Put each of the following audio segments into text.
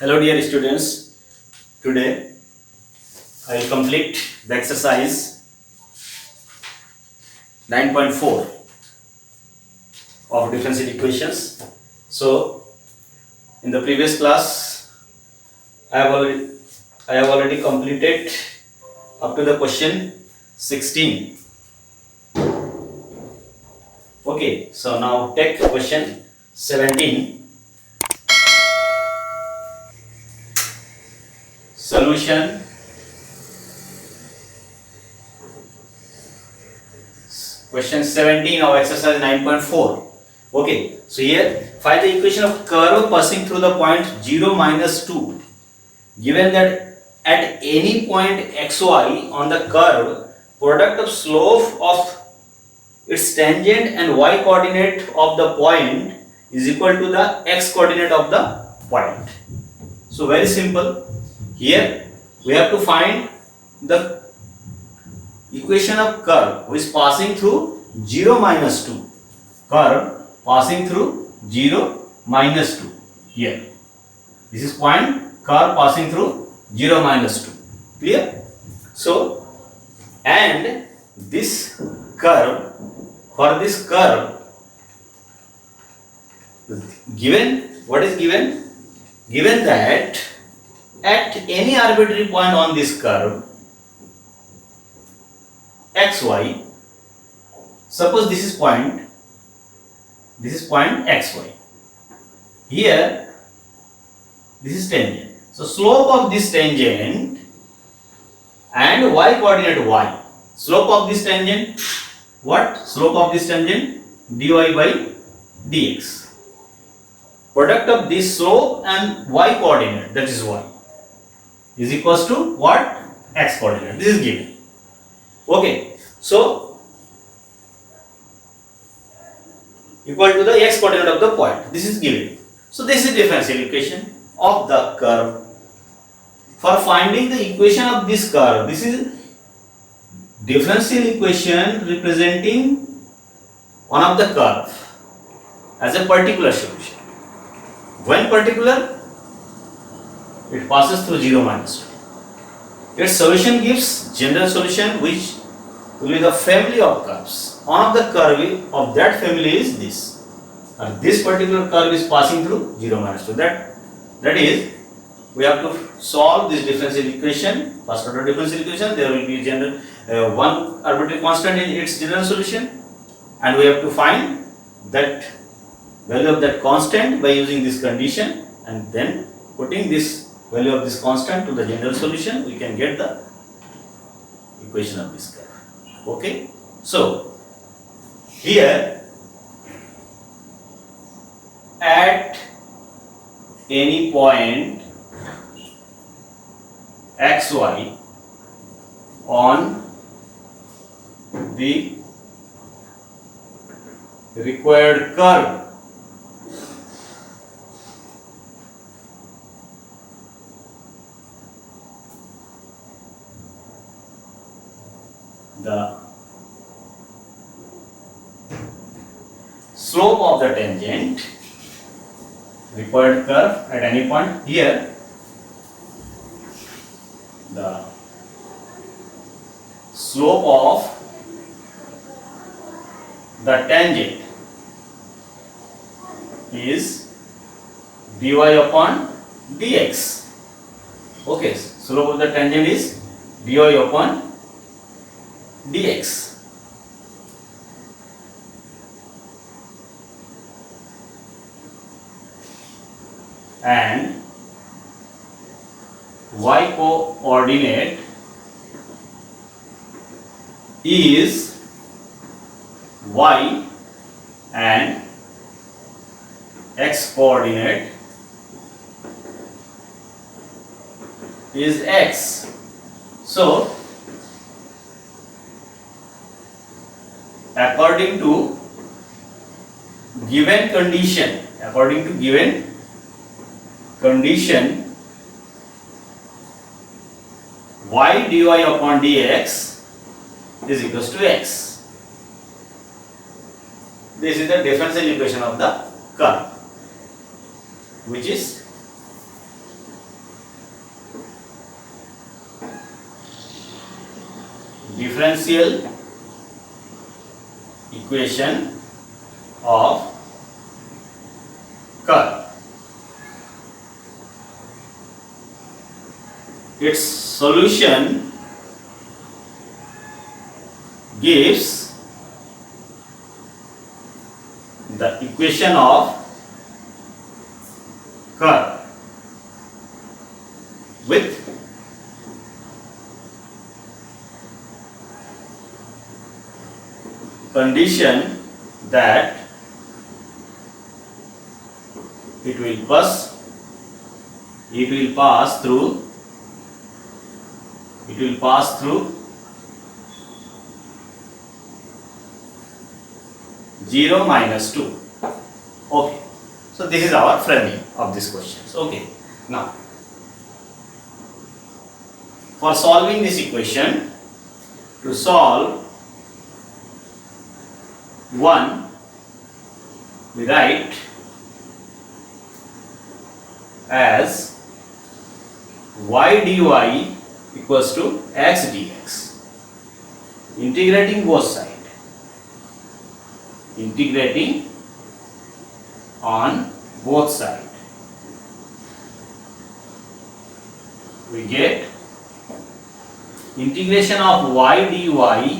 Hello dear students, today I will complete the exercise 9.4 of differential equations. So in the previous class I have already completed up to the question 16. Okay, so now take question 17. Solution. Question 17 of exercise 9.4. Okay, so here find the equation of curve passing through the point 0 minus 2. Given that at any point xy on the curve, product of slope of its tangent and y coordinate of the point is equal to the x coordinate of the point. So very simple. Here we have to find the equation of curve which is passing through 0 minus 2. Curve passing through 0 minus 2. Here. This is point curve passing through 0 minus 2. Clear? So, and this curve, for this curve, given, what is given? Given that at any arbitrary point on this curve, xy, suppose this is point xy. Here, this is tangent. So slope of this tangent and y coordinate y. Slope of this tangent, what? Slope of this tangent dy by dx. Product of this slope and y coordinate, that is y, is equals to what? X coordinate. This is given. Okay, so equal to the x coordinate of the point. This is given. So this is differential equation of the curve. For finding the equation of this curve, this is differential equation representing one of the curve as a particular solution. When particular, it passes through 0 minus 2. Its solution gives general solution which will be the family of curves. One of the curve of that family is this. And this particular curve is passing through 0 minus 2. That is, we have to solve this differential equation, first order differential equation. There will be general one arbitrary constant in its general solution, and we have to find that value of that constant by using this condition, and then putting this value of this constant to the general solution, we can get the equation of this curve. Okay, so here at any point xy on the required curve, the slope of the tangent, required curve at any point, here the slope of the tangent is dy upon dx. Okay, slope of the tangent is dy upon dx. And y coordinate is y and x coordinate is x. So according to given condition, y dy upon dx is equals to x. This is the differential equation of the curve, which is differential equation of curve. Its solution gives the equation of curve with condition that it will pass through 0 minus 2. Okay, so this is our framing of this questions. Okay, now for solving this equation, to solve 1, we write as y dy equals to x dx, integrating both sides, integrating on both sides, we get integration of y dy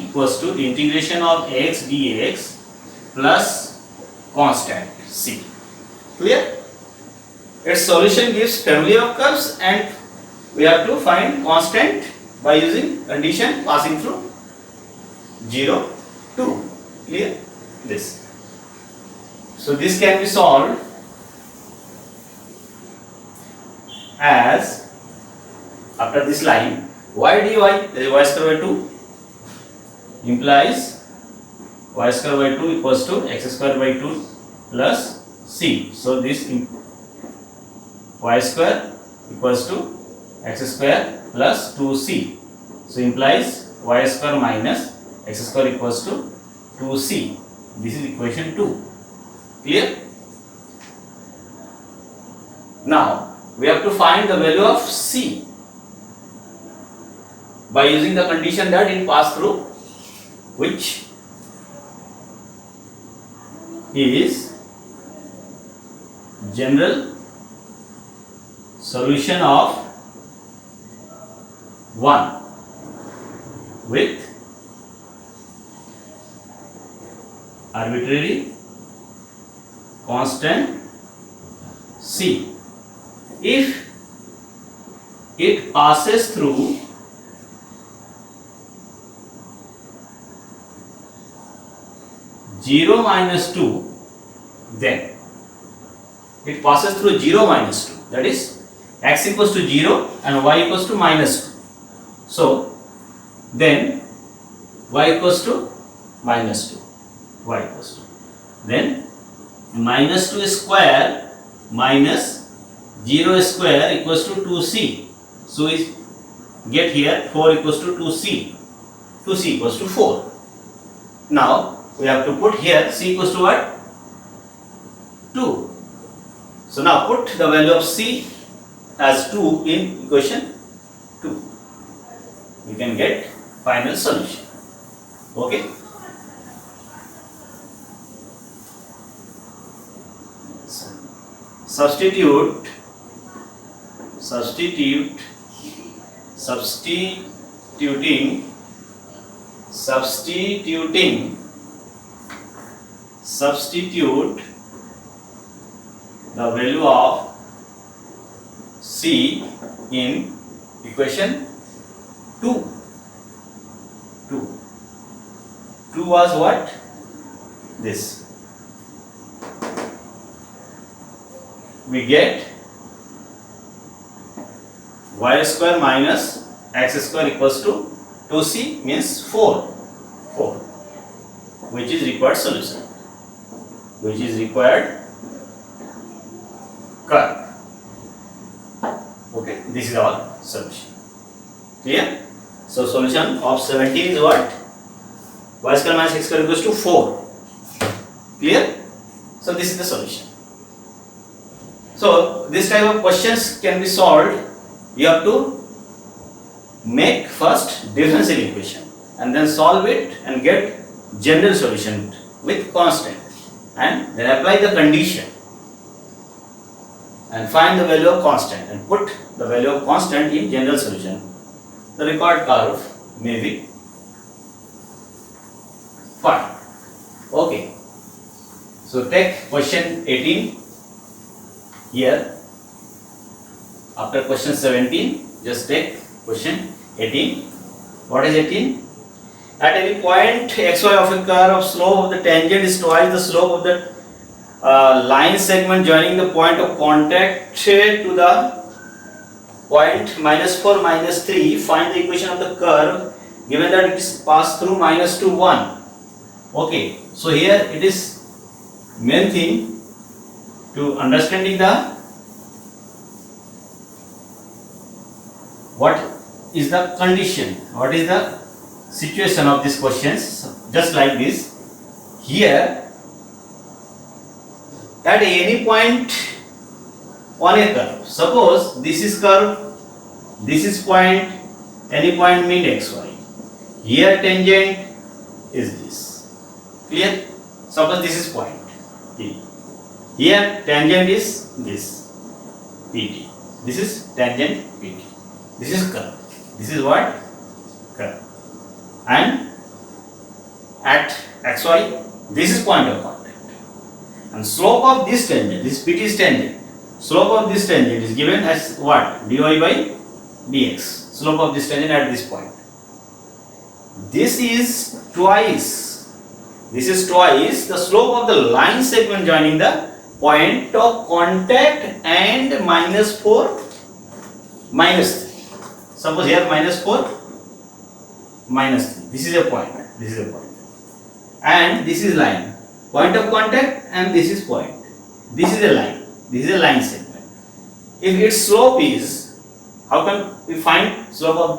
equals to integration of x dx plus constant c. Clear? Its solution gives family of curves and we have to find constant by using condition passing through 0, 2. Clear? This. So this can be solved as, after this line, y dy, that is y square by 2, implies y square by 2 equals to x square by 2 plus c. So this y square equals to x square plus 2c. So implies y square minus x square equals to 2c. This is equation 2. Clear? Now we have to find the value of c by using the condition that it pass through, which is general solution of 1 with arbitrary constant c. If it passes through zero minus 2, then it passes through 0 minus 2, that is x equals to 0 and y equals to minus 2. So then y equals to minus 2, y equals to, then minus 2 square minus 0 square equals to 2c. So we get here 4 equals to 2c, 2c equals to 4. Now we have to put here c equals to what? 2. So now put the value of c as 2 in equation 2. We can get final solution. Okay. Substituting substitute the value of c in equation 2. 2 was what? This. We get y square minus x square equals to 2c means 4, which is required solution, which is required curve. Okay, this is our solution. Clear? So solution of 17 is what? Y square minus x square equals to 4. Clear? So this is the solution. So this type of questions can be solved. You have to make first differential equation and then solve it and get general solution with constant, and then apply the condition and find the value of constant and put the value of constant in general solution. The required curve may be fine. Okay. So take question 18 here. After question 17, just take question 18. What is 18? At any point xy of a curve of slope of the tangent is twice the slope of the line segment joining the point of contact to the point -4, -3. Find the equation of the curve given that it is passed through -2, 1. Okay, so here it is main thing to understanding the what is the condition, what is the situation of these questions. Just like this, here at any point on a curve, suppose this is curve, this is point, any point mean xy, here tangent is this. Clear? Suppose this is point P, here tangent is this PT, this is tangent PT, this is curve, this is what? Curve. And at xy, this is point of contact, and slope of this tangent, this PT is tangent, slope of this tangent is given as what? Dy by dx, slope of this tangent at this point. This is twice the slope of the line segment joining the point of contact and -4, -3. Suppose here -4, -3. This is a point, this is a point, and this is line, point of contact, and this is point. This is a line, this is a line segment. If its slope is, how can we find slope of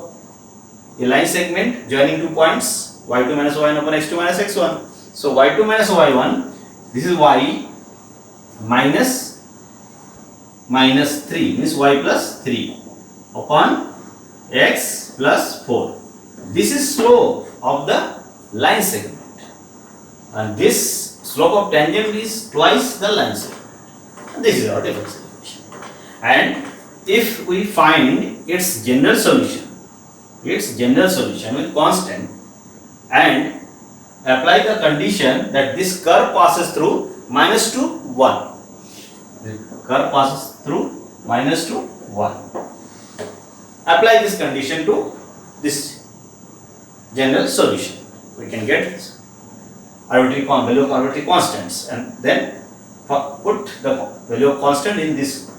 a line segment joining two points? Y2 minus y1 upon x2 minus x1. So y2 minus y1, this is y minus -3 means y plus 3 upon x plus 4. This is slope of the line segment, and this slope of tangent is twice the line segment. And this is our differential equation. And if we find its general solution with constant, and apply the condition that this curve passes through -2, 1. The curve passes through -2, 1. Apply this condition to this general solution. We can get value of arbitrary constants, and then put the value of constant in this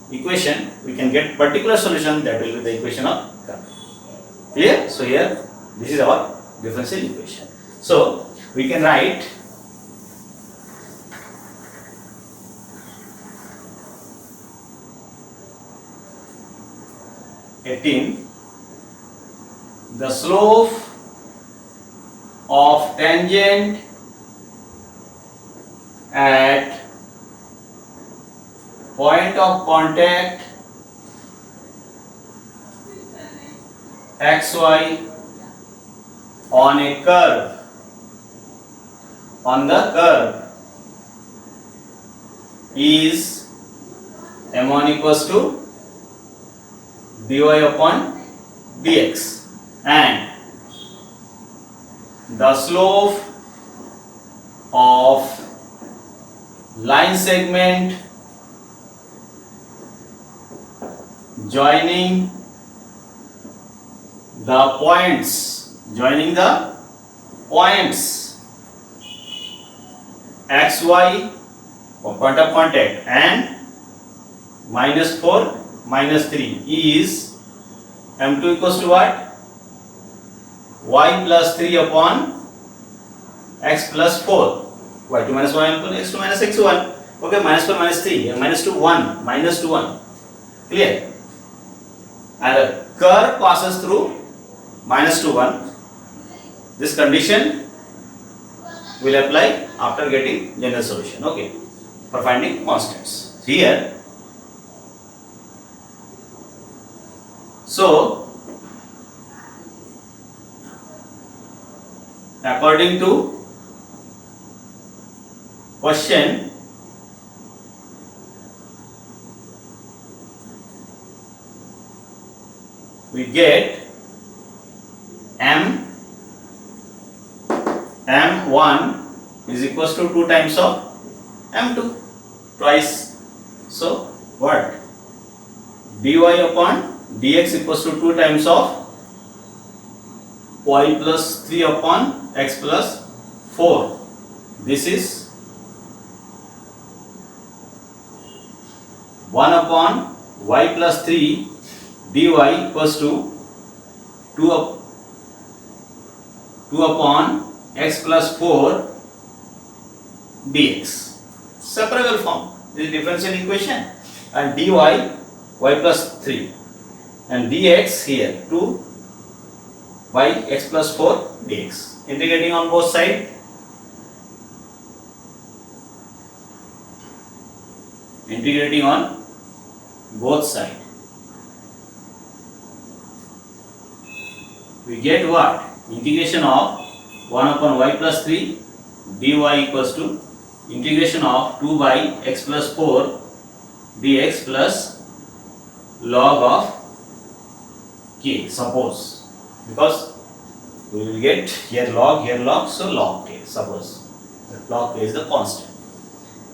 equation. We can get particular solution, that will be the equation of curve. Clear? So here this is our differential equation. So we can write the slope of tangent at point of contact xy on a curve, on the curve, is m1 equals to dy upon dx, and the slope of line segment joining the points, joining the points x, y, point of contact, and -4, -3 is M2 equals to what? Y plus 3 upon x plus 4. Y2 minus y1 upon x2 minus x1. Okay, -4, -3, and -2, 1, -2, 1. Clear? And the curve passes through -2, 1. This condition will apply after getting general solution. Okay, for finding constants. Here, so according to question, we get M1 is equals to 2 times of M2, twice. So what? dy upon dx equals to 2 times of y plus 3 upon x plus 4. This is 1 upon y plus 3 dy equals to 2 upon x plus 4 dx. Separable form. This is differential equation. And dy y plus 3 and dx here 2 by x plus 4 dx. Integrating on both sides. Integrating on both sides. We get what? Integration of 1 upon y plus 3 dy equals to integration of 2 by x plus 4 dx plus log of k, suppose, because we will get here log, so log k, suppose that log k is the constant.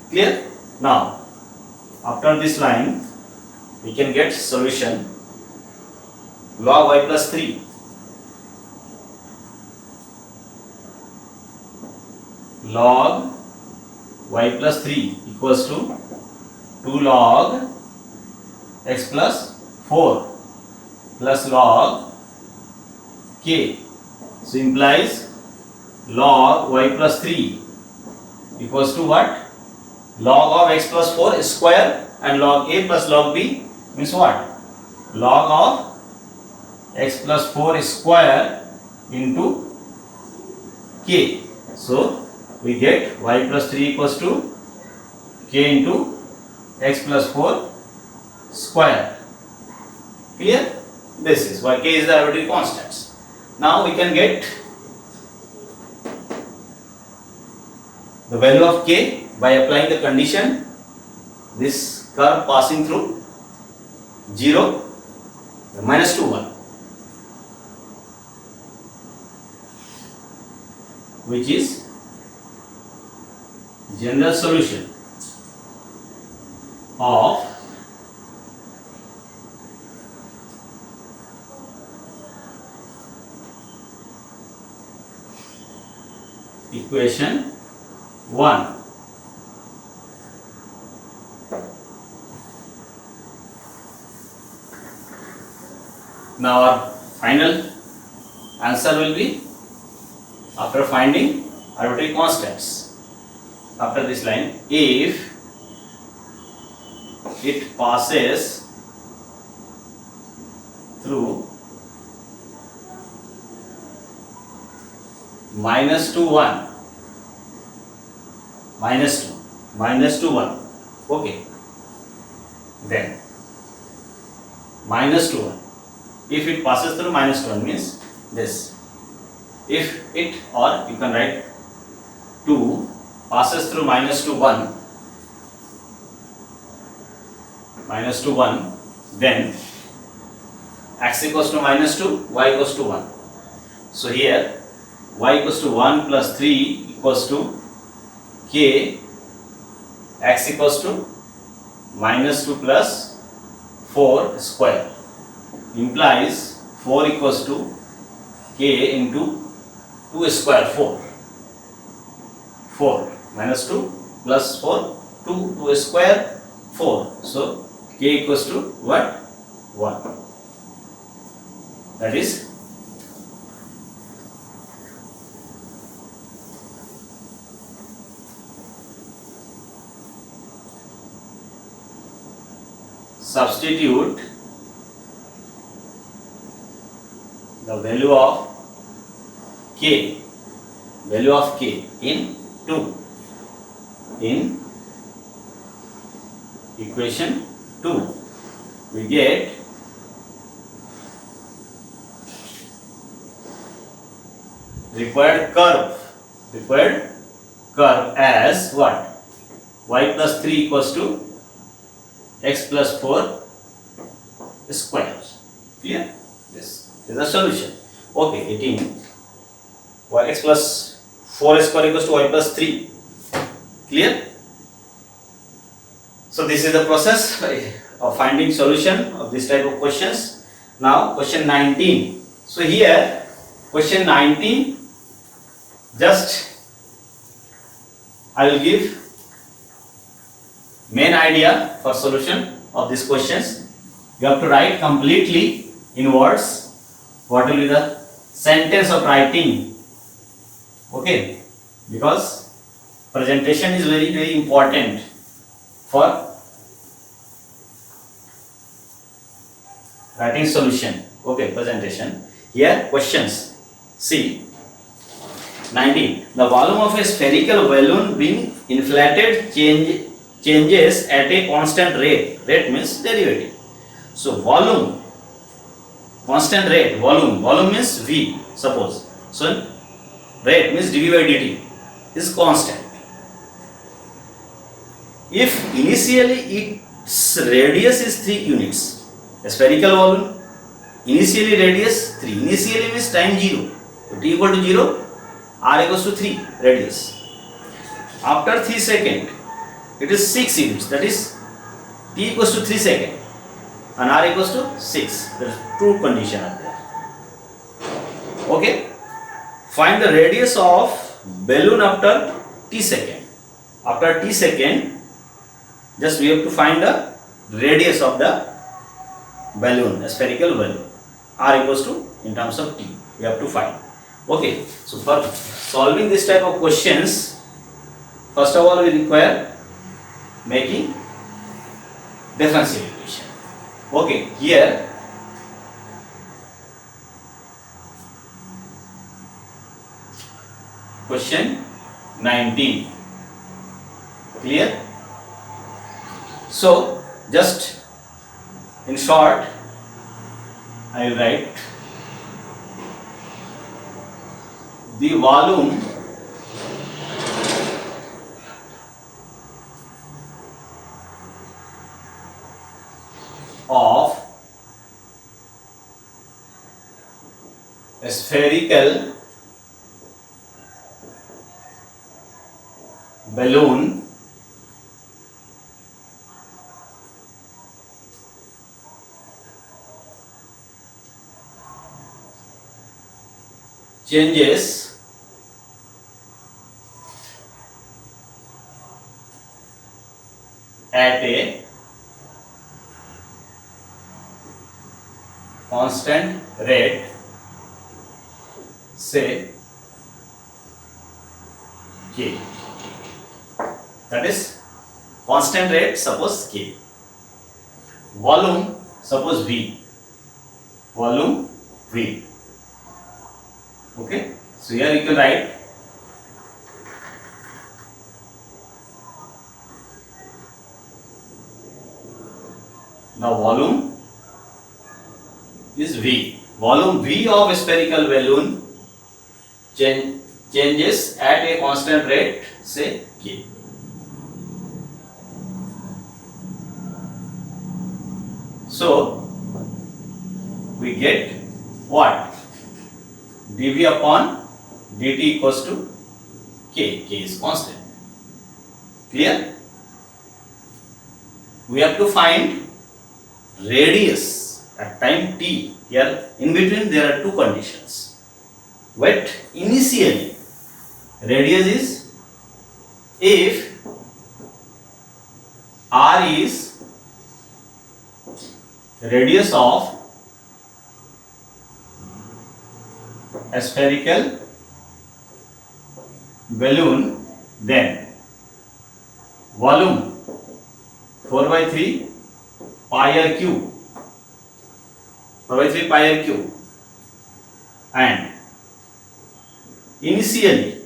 Clear? Now after this line we can get solution. Log y plus 3 log y plus 3 equals to 2 log x plus 4 plus log k. So implies log y plus 3 equals to what? Log of x plus 4 square, and log a plus log b means what? Log of x plus 4 square into k. So we get y plus 3 equals to k into x plus 4 square. Clear? This is why k is the arbitrary constants. Now we can get the value of k by applying the condition, this curve passing through 0, -2, 1, which is general solution of equation 1. Now our final answer will be after finding arbitrary constants. After this line, if it passes through -2, 1, -2, 1, okay, then -2, 1. If it passes through -2, 1 means this. If it, or you can write 2 passes through -2, 1, then x equals to -2, y equals to 1. So here y equals to 1 plus 3 equals to k, x equals to -2 plus 4 square, implies 4 equals to k into 2 square 4 minus 2 plus 4 2 square 4. So k equals to what? 1. That is substitute the value of k in 2 in equation 2. We get required curve as what? Y plus 3 equals to x plus 4 squares. Clear? This is the solution. Okay, 18 y x plus 4 square equals to y plus 3. Clear? So this is the process of finding solution of this type of questions. Now question 19. So here question 19, just I will give main idea for solution of these questions. You have to write completely in words what will be the sentence of writing. Okay, because presentation is very important for writing solution. Okay, presentation. Here questions. See 19. The volume of a spherical balloon being inflated changes at a constant rate. Rate means derivative. So volume, constant rate, volume means V, suppose. So rate means dV by dt is constant. If initially its radius is 3 units, a spherical balloon, initially radius 3, initially means time 0, so t equal to 0, r equals to 3 radius. After 3 seconds, it is 6 units, that is t equals to 3 seconds and r equals to 6. There is two conditions are there. Okay, find the radius of balloon after t second. After t second, just we have to find the radius of the balloon, a spherical balloon. R equals to, in terms of t, we have to find. Okay, so for solving this type of questions, first of all we require making differential equation. Okay, here question 19. Clear? So just in short I will write the volume of a spherical balloon changes at a constant rate, say k. That is constant rate, suppose k. Volume, suppose V. Volume V. Okay, so here you can write the volume is V. Volume V of a spherical balloon changes at a constant rate, say k. So we get what? dV upon dt equals to k. K is constant. Clear? We have to find radius at time t. Here in between there are two conditions. But initially radius is, if r is radius of a spherical balloon, then volume 4 by 3 pi r cube, 4 by 3 pi r cube, and initially,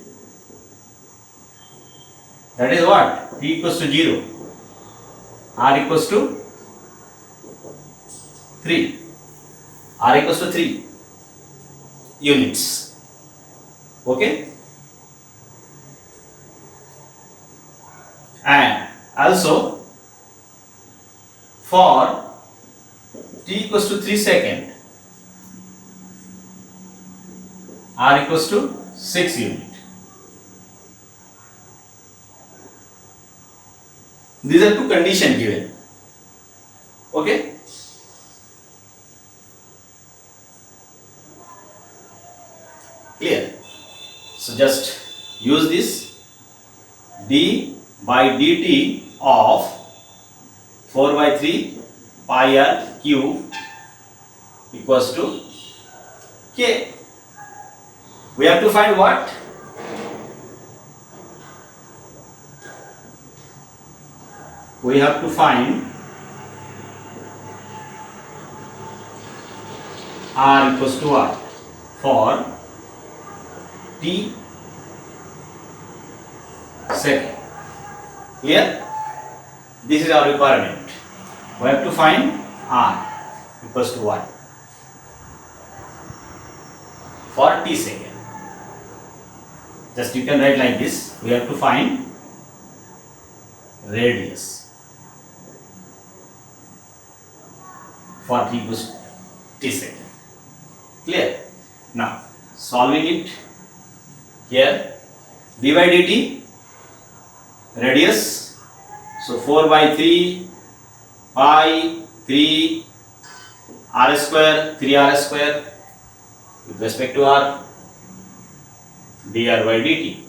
that is what, t equals to 0, r equals to 3, r equals to 3 units. Okay, and also for t equals to 3 second, r equals to 6 unit. These are two conditions given. Okay, clear? So just use this, d by dt of 4 by 3 pi r cube equals to k. We have to find what? We have to find r equals to what? For t second. Clear? This is our requirement. We have to find r equals to what? For t second. Just you can write like this. We have to find radius for t equals t second. Clear? Now solving it here, d by dt radius, so 4 by 3 pi 3 r square, 3r square with respect to r, dr by dt,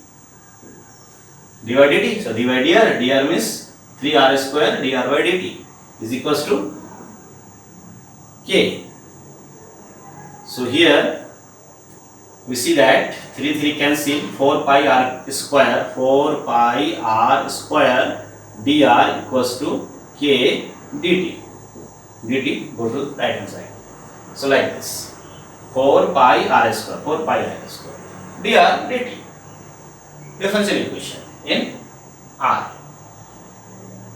d by dt, so d by dr means 3r square dr by dt is equals to k. So here we see that 3 cancel, 4 pi r square, 4 pi r square dr equals to k dt. Dt go to right hand side. So like this, 4 pi r square, 4 pi r square dr dt. Differential equation in r.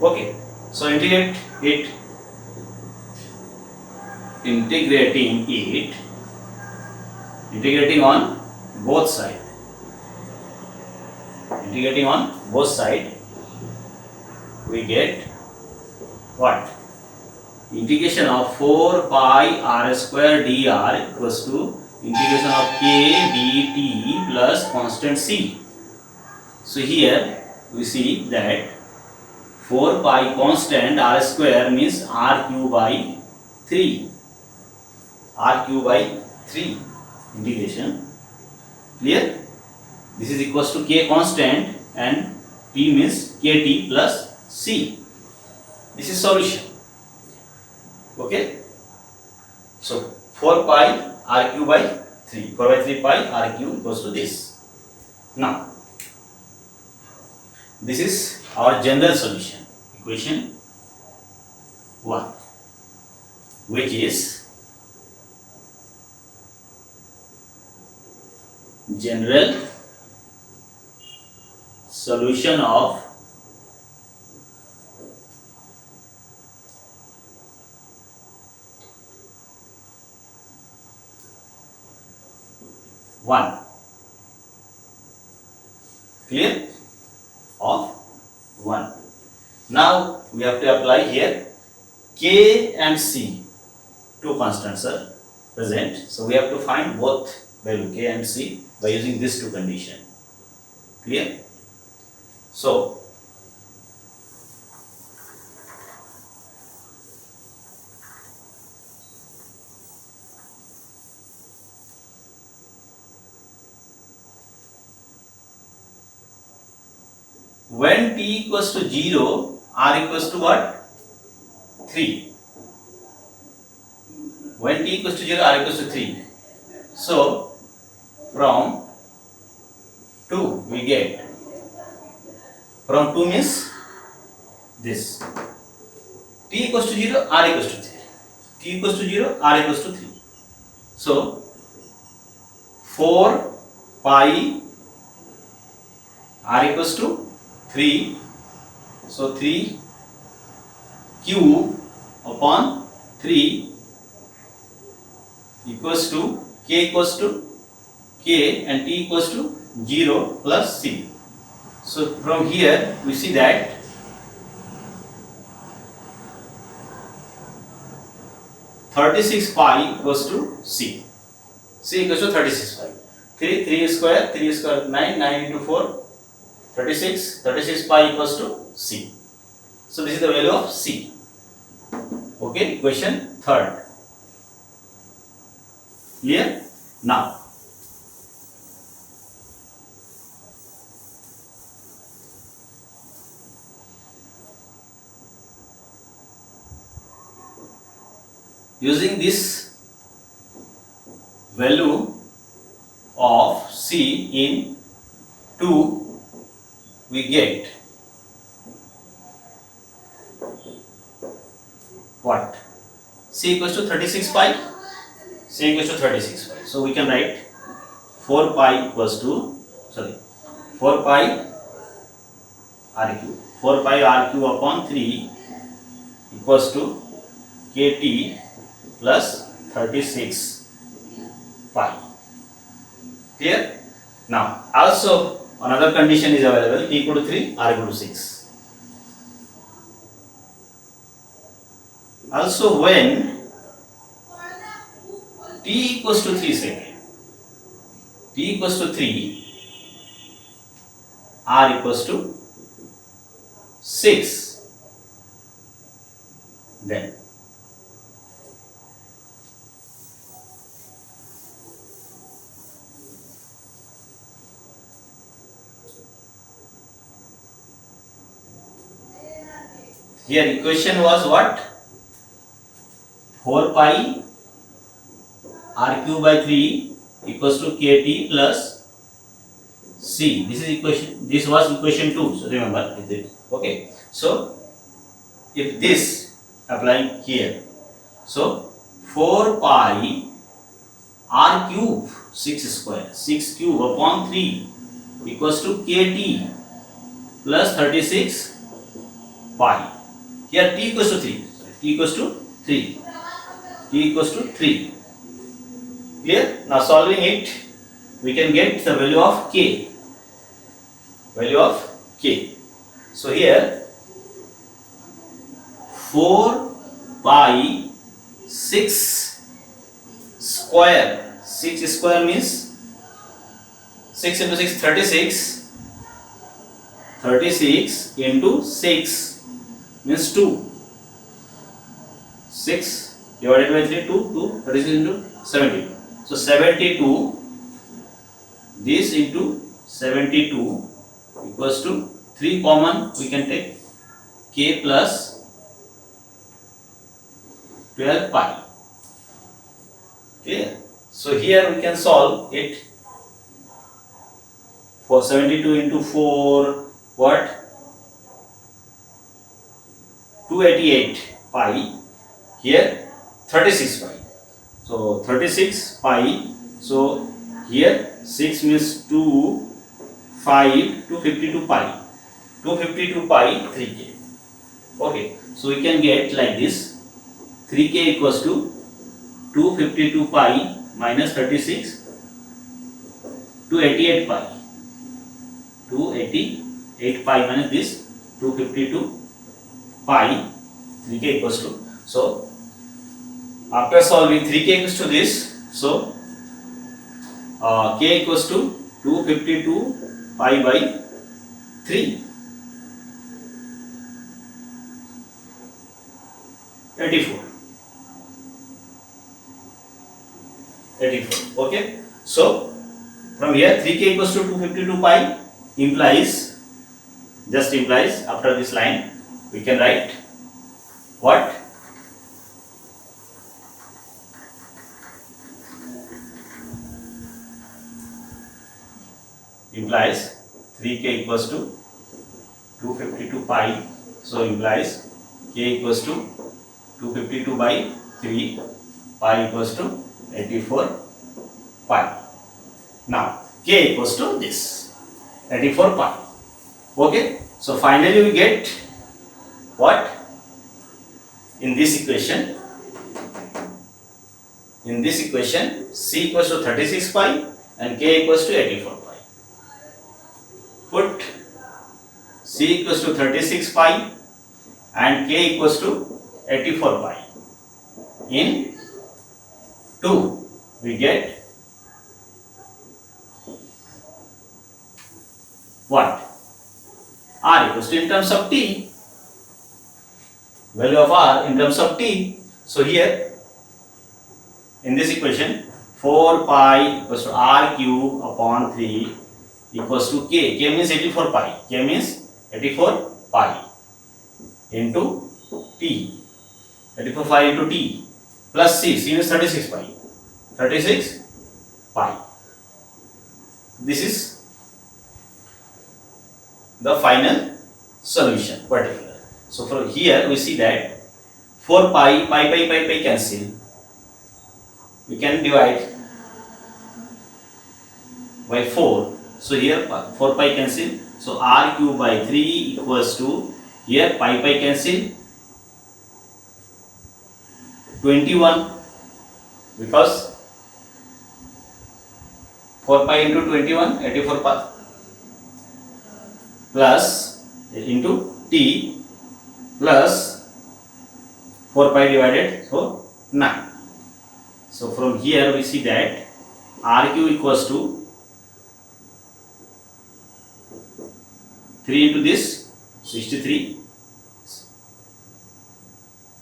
Okay, so integrating on both sides. Integrating on both sides, we get what? Integration of 4 pi r square dr equals to integration of k dt plus constant c. So here we see that 4 pi constant r square means r cube by 3. R cube by 3 integration. Clear? This is equals to k constant and p means kt plus c. This is solution. Okay. So 4 pi r cube by 3. 4 by 3 pi r cube equals to this. Now this is our general solution. Equation 1, which is general solution of one. Clear? Of 1. Now we have to apply here k and c, two constants are present, so we have to find both value k and c by using these two conditions. Clear? So when t equals to 0, r equals to what? 3. When t equals to 0, r equals to 3. So, from 2 we get, from 2 means this, t equals to 0, r equals to 3. T equals to 0, r equals to 3. So, 4 pi r equals to 3. So, 3 cube upon 3 equals to k equals to k and t equals to 0 plus c. So, from here we see that (36 pi) equals to c. C equals to 36 pi. 3 square 9, 9 into 4, 36. 36 pi equals to c. So this is the value of c. Okay, question third. Clear? Now, using this value of c in 2, we get what? C equals to 36 pi. C equals to 36 pi. So we can write 4 pi equals to, 4 pi r cube. 4 pi r cube upon 3 equals to kt plus 36 pi. Clear? Now, also another condition is available, t equal to 3, r equal to 6. Also, when t equals to 3 second, t equals to 3, r equals to 6, then here equation was what? 4 pi r cube by 3 equals to kt plus c. This is equation. This was equation 2. So remember it. Okay. So if this applying here, so 4 pi r cube 6 square 6 cube upon 3 equals to kt plus 36 pi. Here t equals to 3. T equals to 3. T equals to 3. Clear? Now solving it, we can get the value of k. Value of k. So here 4 pi 6 square. 6 square means 6 into 6, 36. 36 into 6 means 2. 6 divided by 3, 2, 36 into 72. So 72, this into 72 equals to 3 common, we can take k plus 12 pi. Clear? So here we can solve it. For 72 into 4, what? 288 pi. Here 36 pi. So 36 pi. So here 6 means 2, 5, 252 pi. 252 pi 3k. Okay. So we can get like this. 3k equals to 252 pi minus 36, 288 pi. 288 pi minus this 252 pi, 3k equals to. So after solving 3k equals to this, so k equals to 252 pi by 3, 84. Okay. So from here 3k equals to 252 pi implies just implies after this line we can write what? Implies 3k equals to 252 pi, so implies k equals to 252 by 3, pi equals to 84 pi. Now k equals to this 84 pi. Okay, so finally we get what? In this equation c equals to 36 pi and k equals to 84 pi. Put c equals to 36 pi and k equals to 84 pi in 2, we get what? R equals to, in terms of t, value of R in terms of t. So here in this equation 4 pi equals to R cube upon 3 equals to k. K means 84 pi. K means 84 pi into t. 84 pi into t plus c. C means 36 pi. 36 pi. This is the final solution particular. So from here we see that 4 pi cancel. We can divide by 4. So here 4 pi cancel. So R cube by 3 equals to, here pi cancel, 21, because 4 pi into 21, 84 pi, plus into t plus 4 pi divided, so 9. So from here we see that R cube equals to 3 into this 63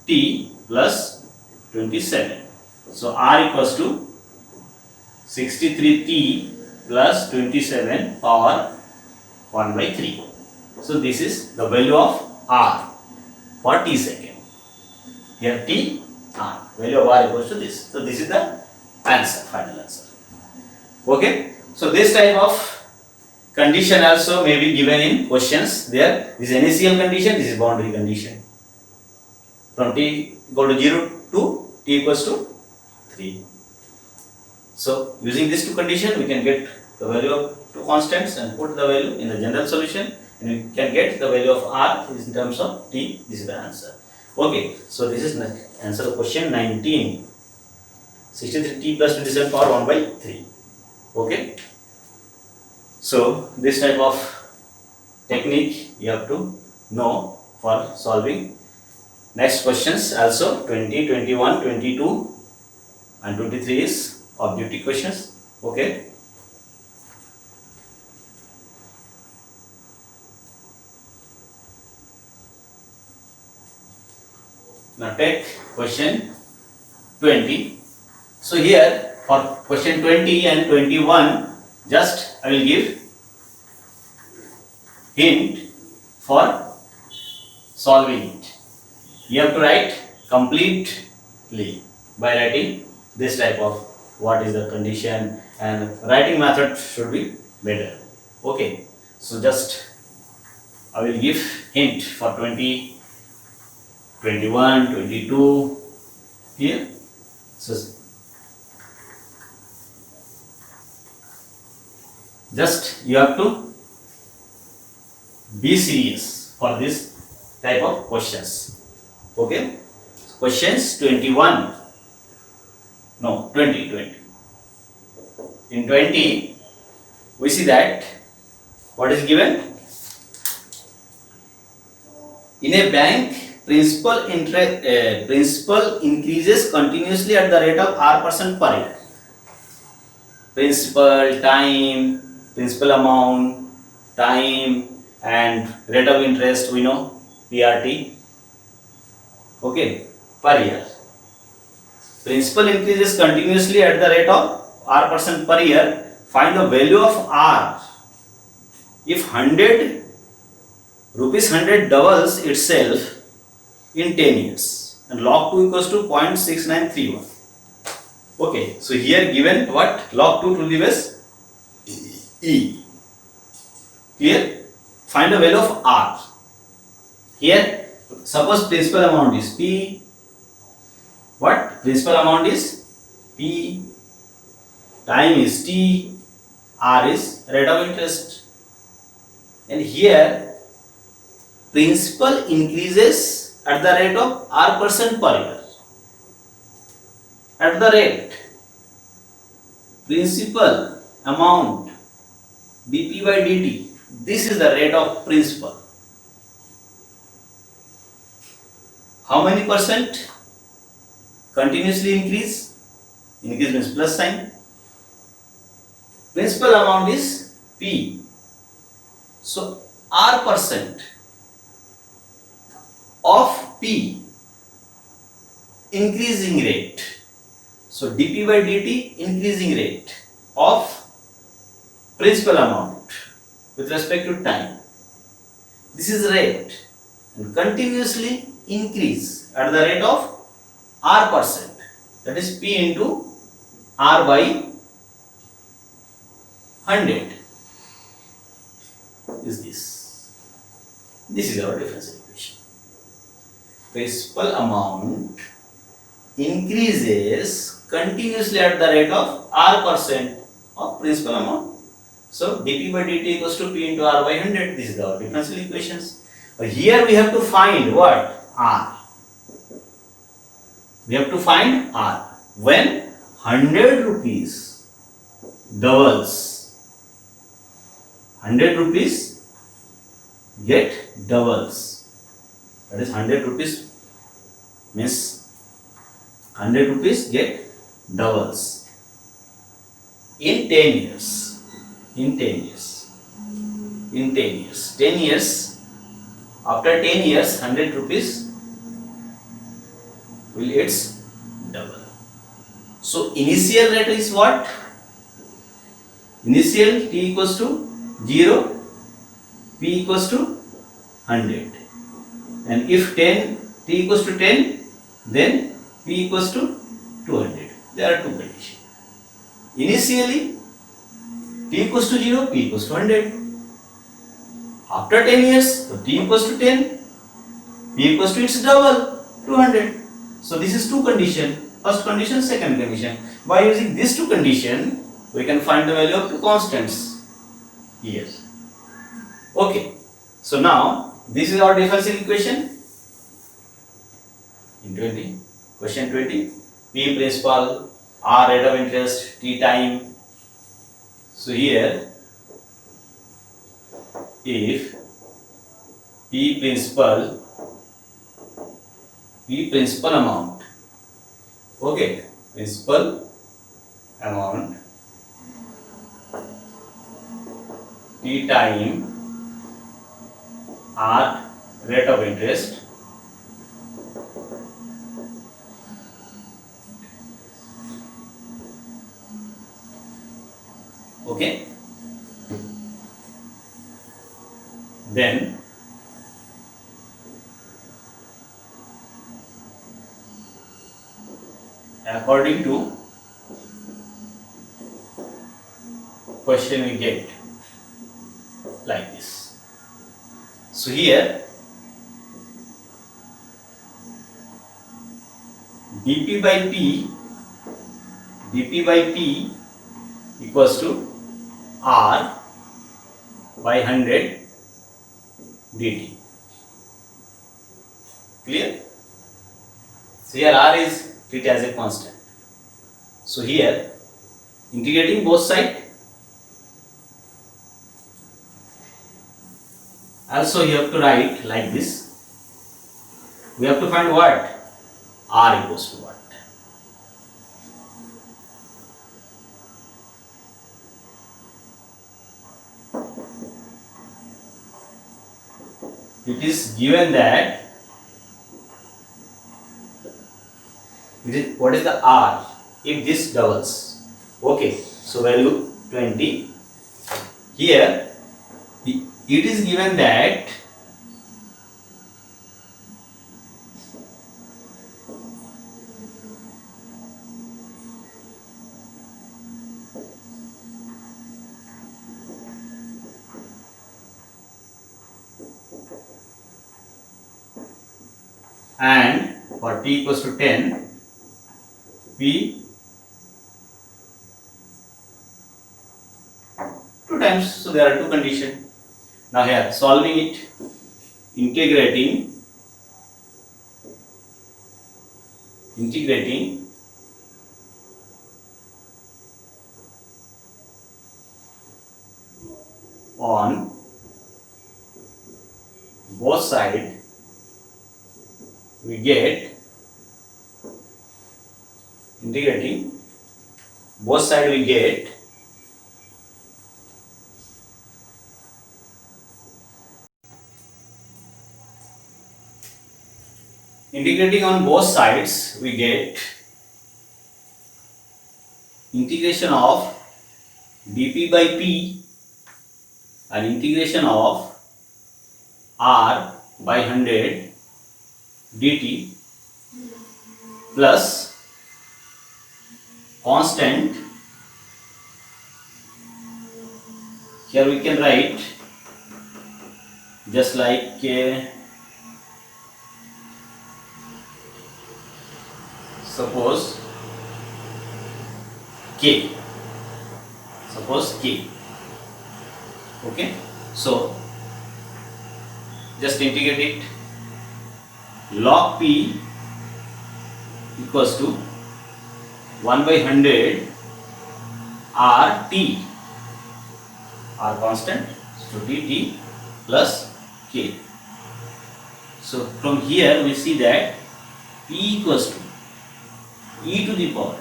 t plus 27. So R equals to 63 t plus 27 power 1 by 3. So this is the value of R for t second. Here t, R. Value of R equals to this. So this is the answer, final answer. Okay. So this type of condition also may be given in questions. There, this is initial condition, this is boundary condition. From t equal to 0 to t equals to 3. So using these two conditions, we can get the value of two constants and put the value in the general solution, and we can get the value of R in terms of t. This is the answer. Okay, so this is the answer of question 19. 63t plus 27 power 1 by 3. Okay. So this type of technique you have to know for solving next questions. Also 20, 21, 22 and 23 is objective questions. Okay. Now take question 20. So here for question 20 and 21, just I will give hint for solving it. You have to write completely by writing this type of what is the condition, and writing method should be better. Okay, so just I will give hint for 20, 21, 22 here. So just you have to be serious for this type of questions. Okay, questions 21, no 20. In 20 we see that what is given in a bank. Principal increases continuously at the rate of R% per year. Principal, time, principal amount, time, and rate of interest we know PRT. Okay, per year. Principal increases continuously at the rate of R% per year. Find the value of R if 100 rupees 100 doubles itself in 10 years and log 2 equals to 0.6931. Okay, so here given what? Log 2 to the base e. Clear? Find the value of r. Here, suppose principal amount is p. What? Principal amount is p. Time is t. R is rate of interest. And here, principal increases at the rate of r% per year. At the rate, principal amount dp by dt. This is the rate of principal. How many percent? Continuously increase. Increase means plus sign. Principal amount is P. So R% of P increasing rate. So dp by dt increasing rate of principal amount with respect to time. This is rate and continuously increase at the rate of R%, that is P into R by 100 is this. This is our differential equation. Principal amount increases continuously at the rate of R% of principal amount. So dp by dt equals to P into R by 100. This is our differential equations. But here we have to find what? R. We have to find R. When 100 rupees doubles, 100 rupees get doubles. That is 100 rupees means 100 rupees get doubles in 10 years. In 10 years. In 10 years. 10 years. After 10 years, 100 rupees will its double. So initial rate is what? Initial t equals to 0, p equals to 100. And if 10 t equals to 10, then p equals to 200. There are two conditions. Initially, t equals to 0, p equals to 100. After 10 years, so t equals to 10, p equals to its double, 200. So this is two condition. First condition, second condition. By using these two condition, we can find the value of two constants here. Okay. So now this is our differential equation. In 20, question 20, P principal, R rate of interest, T time. So here, if P principal amount, okay, principal amount, T time, R rate of interest, okay, then according to question we get like this. So here dp by p equals to R by 100 dt. Clear? So here R is treated as a constant. So here integrating both sides, also you have to write like this. We have to find what? R equals to what? It is given that what is the R if this doubles. Okay, so value 20. Here it is given that and for t equals to 10, p 2 times. So there are two conditions. Now here solving it, integrating on both sides we get, integrating both sides we get integrating on both sides we get integration of dp by p and integration of r by 100 dt plus constant. Here we can write just like suppose k, okay. So just integrate it, log p equals to 1 by 100 r t, r constant, so dt plus k. So from here we see that p equals to e to the power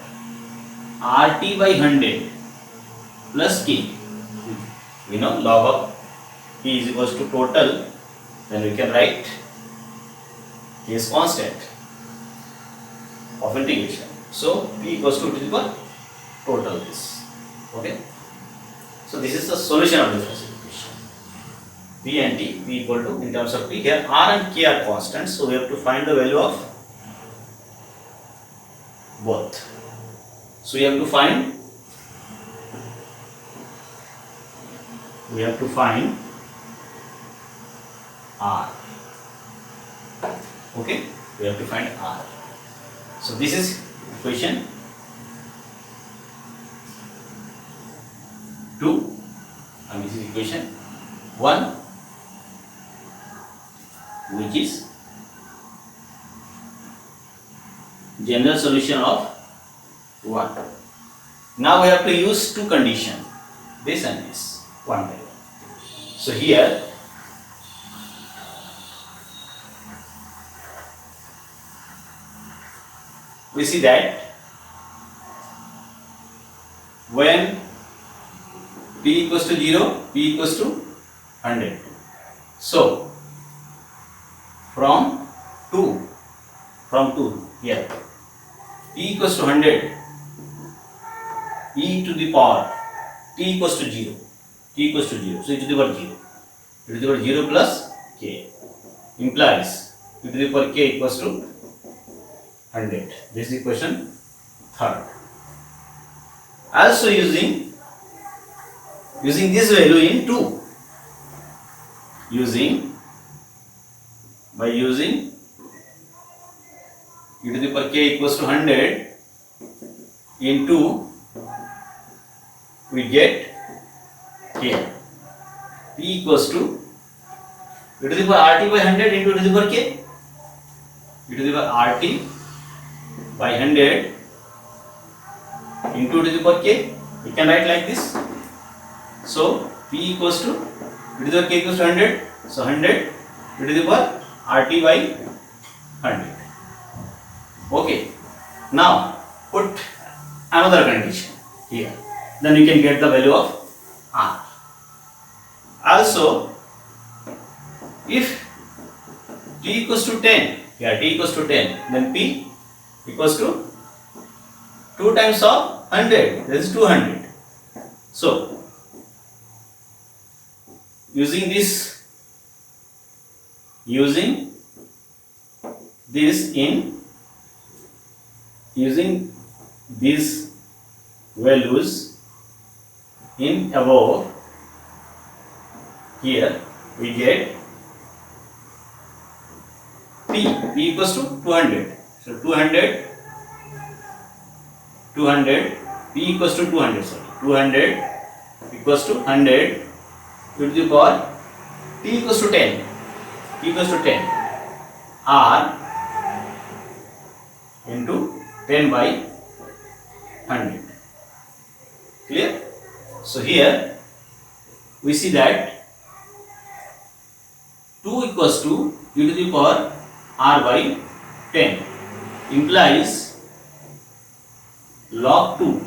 rt by 100 plus k. We know log of p is equals to total, then we can write k is constant of integration. So p equals to the power total this. Okay. So this is the solution of differential equation. P and t, p equal to, in terms of p, here r and k are constants, so we have to find the value of both. So we have to find r. Okay, we have to find r. So this is equation 2 and this is equation 1, which is general solution of 1. Now we have to use two conditions, this and this, one by one. So here we see that when p equals to 0, p equals to 100. So from 2 here, p equals to 100, e to the power t equals to 0, t equals to 0, so e to the power 0, e to the power 0 plus k implies e to the power k equals to 100. This is equation 3rd. Also using this value in 2, by using e to the power k equals to 100 in 2, we get here p equals to e to the power rt by 100 into e to the power k, e to the power rt by 100 into e to the power k. We can write like this. So p equals to e to the power k equals to 100, so 100 e to the power rt by 100. Okay. Now put another condition here, then you can get the value of r. Also, if t equals to 10, here t equals to 10, then p equals to 2 times of 100, that is 200. So using these values in above, here we get P equals to 200. So 200, P equals to 200, sorry, 200 equals to 100 to the power T equals to 10, T equals to 10, R into 10 by 100. Clear? So here we see that 2 equals to e to the power r by 10 implies log 2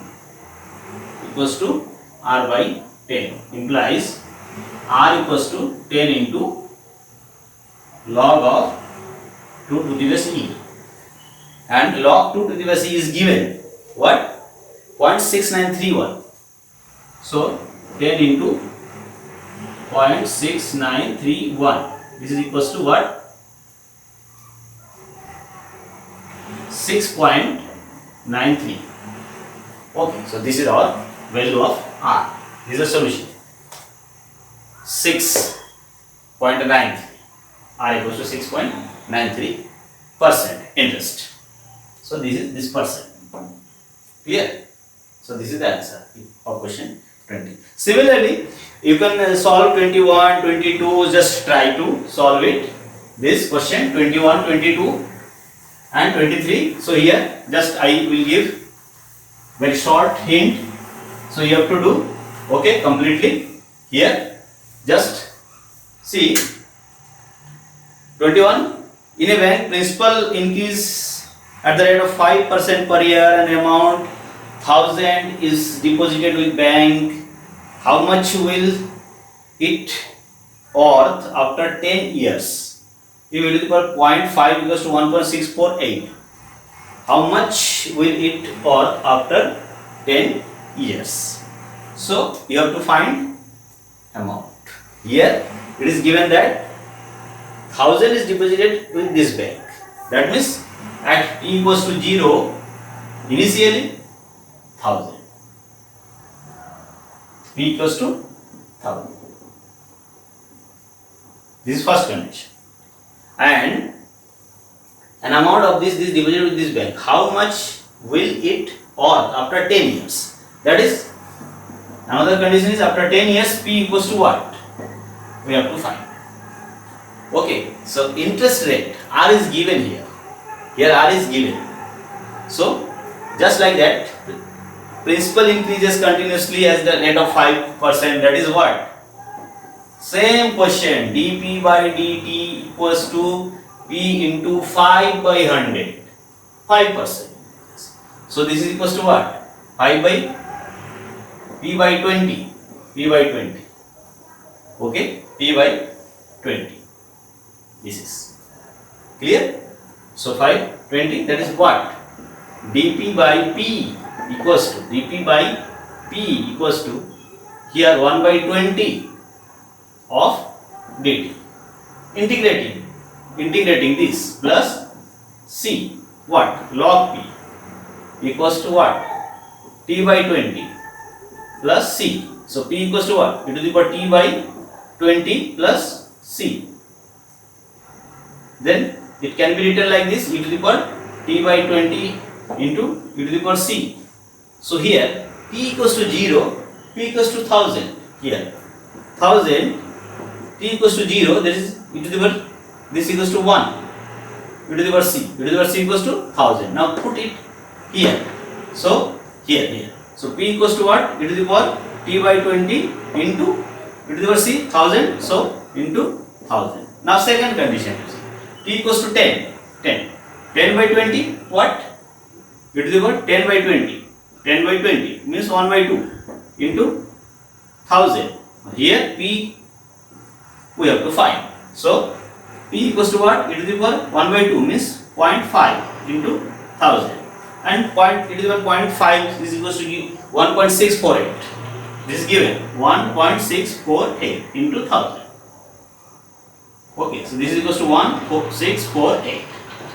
equals to r by 10 implies r equals to 10 into log of 2 to the base e, and log 2 to the base e is given what? 0.6931. So 10 into 0.6931, this is equals to what? 6.93. Okay, so this is our value of r. This is a solution. 6.93. R equals to 6.93% interest. So this is this percent. Clear? So this is the answer of question 20. Similarly, you can solve 21, 22. Just try to solve it. This question 21, 22 and 23. So here just I will give very short hint. So you have to do okay completely. Here just see 21. In a bank, principal increase at the rate of 5% per year, and amount 1000 is deposited with bank. How much will it worth after 10 years? If you look for 0.5 equals to 1.648. How much will it worth after 10 years? So you have to find amount. Here it is given that 1000 is deposited with this bank. That means at t equals to 0, initially 1000. P equals to 1000. This is first condition. And an amount of this divided with this bank. How much will it worth after 10 years? That is another condition is after 10 years P equals to what? We have to find. Okay, so interest rate R is given here. Here R is given. So just like that, principal increases continuously as the rate of 5%. That is what? Same question. dP by dt equals to P into 5 by 100. 5%. So this is equals to what? 5 by P by 20. P by 20. Okay? P by 20. This is clear. So 5, 20, that is what? dP by P equals to dP by P equals to here 1 by 20 of dt. Integrating this plus C, what? Log P equals to what? T by 20 plus C. So P equals to what? E to the power T by 20 plus C. Then it can be written like this, e to the power T by 20 into e to the power C. So here P equals to 0, P equals to 1000. Here 1000, T equals to 0, that is e to the power, this equals to 1, e to the power C. E to the power C equals to 1000. Now put it here. So here. So P equals to what? E to the power T by 20 into e to the power C 1000. So into 1000. Now second condition. T equals to 10. 10 by 20, what? E to the power 10 by 20. 10 by 20 means 1 by 2 into 1000. Here P we have to find. So P equals to what? E to the power 1 by 2 means 0.5 into 1000. And e to the power 0.5 is equals to 1.648. This is given 1.648 into 1000. Okay, so this is equals to 1.648.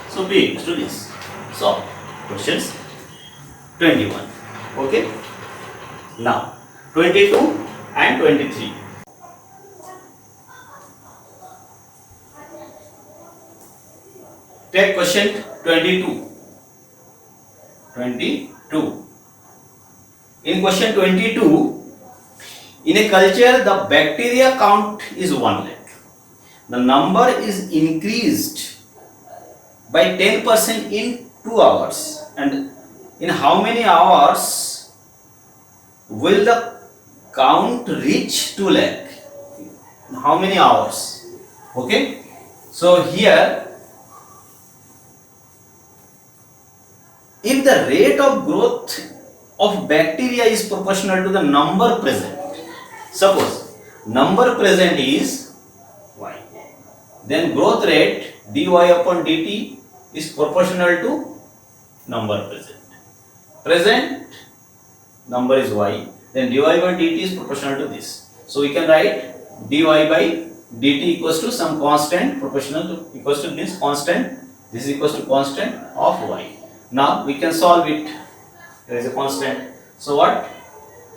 So P equals to this. So questions 21. Okay. Now 22 and 23. Take question 22. 22. In question 22, in a culture the bacteria count is 1 lakh. The number is increased by 10% in 2 hours. And in how many hours will the count reach 2 lakh? How many hours? Okay. So here, if the rate of growth of bacteria is proportional to the number present, suppose number present is y, then growth rate dy upon dt is proportional to number present. Present number is y, then dy by dt is proportional to this. So we can write dy by dt equals to some constant proportional to equals to this constant. This is equals to constant of y. Now we can solve it. There is a constant. So what?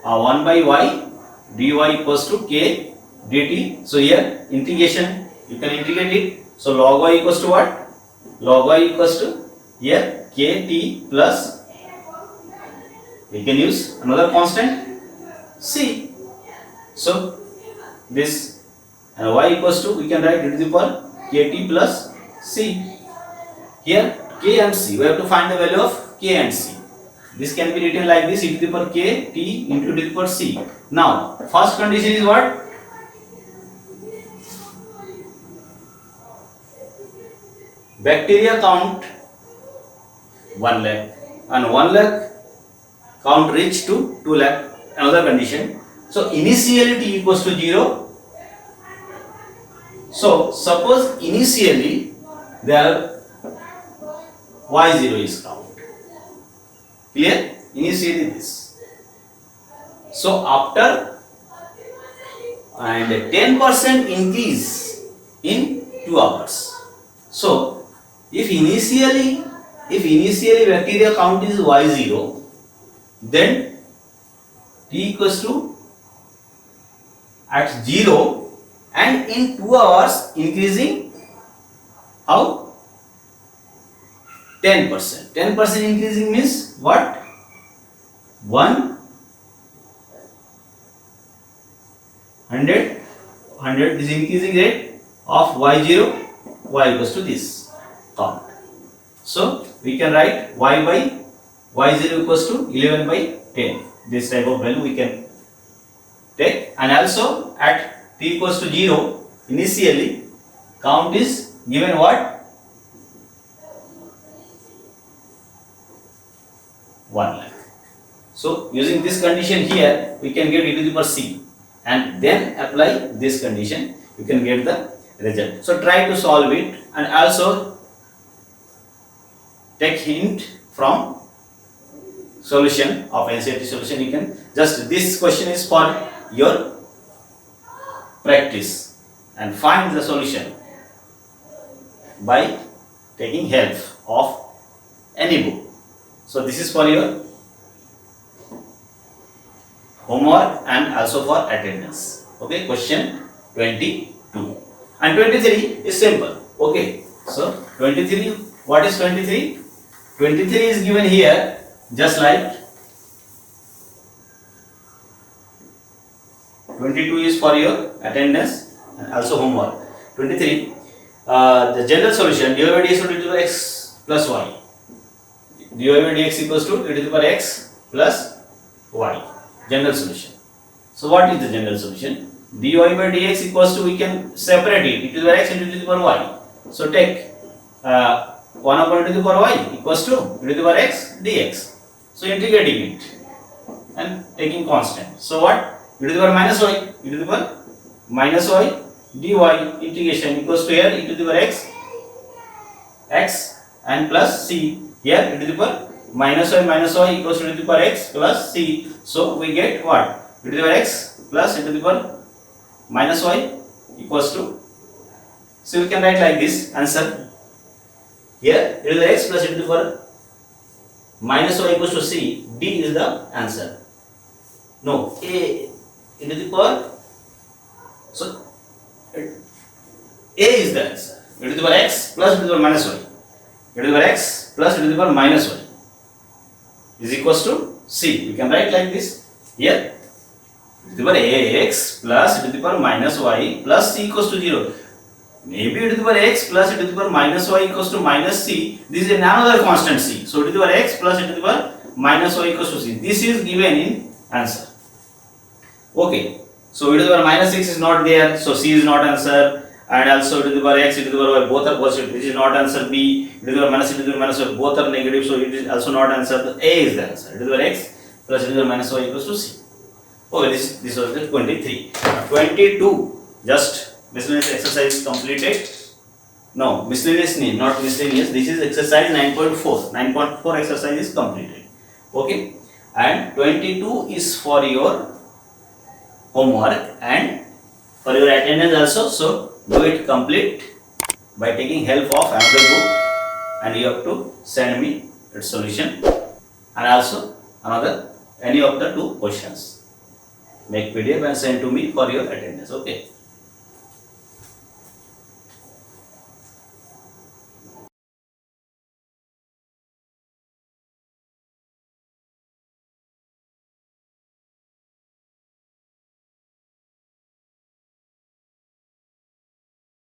1 by y dy equals to k dt. So here integration, you can integrate it. So log y equals to what? Log y equals to here kt plus, we can use another constant c. So this and y equals to, we can write e to the power kt plus c. Here k and c, we have to find the value of k and c. This can be written like this, e to the power k t into e to the power c. Now first condition is what? Bacteria count 1 lakh and 1 lakh count reach to 2 lakh. Another condition. So initially t equals to 0. So suppose initially there y0 is count. Clear? Initially this. So after and 10% increase in 2 hours. So if initially bacteria count is y0, then t equals to at 0 and in 2 hours increasing how? 10%. 10% increasing means what? 100 is increasing rate of y0, y equals to this count. So we can write y by y0 equals to 11 by 10. This type of value we can take, and also at t equals to 0 initially count is given what? 1 lakh. So using this condition here, we can get e to the power c, and then apply this condition, you can get the result. So try to solve it, and also take hint from solution of NCERT solution. You can just, this question is for your practice, and find the solution by taking help of any book. So this is for your homework and also for attendance. Okay, question 22 and 23 is simple. Okay, so 23, what is 23? 23 is given here just like 22 is for your attendance and also homework. 23, the general solution dy by dx to the x plus y. dy by dx equals to e to the power x plus y. General solution. So what is the general solution? dy by dx equals to, we can separate it, e to the power x and e to the power y. So take 1 upon e to the power y equals to e to the power x dx. So integrating it and taking constant. So what? E to the power minus y, e to the power minus y dy integration equals to here e to the power x and plus c, here e to the power minus y equals to e to the power x plus c. So we get what? E to the power x plus e to the power minus y equals to, so we can write like this answer. Here e to the x plus e to the power minus y equals to c, d is the answer. No, a e to the power, so a is the answer. E to the power x plus e to the power minus y. e to the power x plus e to the power minus y is equals to c. We can write like this here. E to the power x plus e to the power minus y plus c equals to 0. Maybe e to the power x plus e to the power minus y equals to minus c. This is another constant c. So e to the power x plus e to the power minus y equals to c. This is given in answer. Okay. So e to the power minus 6 is not there. So c is not answer. And also e to the power x, e to the power y both are positive. This is not answer. B, e to the power minus, e to the power minus y both are negative. So it is also not answer. The A is the answer. E to the power x plus e to the power minus y equals to c. Okay, this was the 23. 22. Just miscellaneous exercise completed. No, miscellaneous name, not miscellaneous. This is exercise 9.4. 9.4 exercise is completed. Okay, and 22 is for your homework and for your attendance also. So do it complete by taking help of another book, and you have to send me its solution and also another any of the two questions. Make PDF and send to me for your attendance. Okay.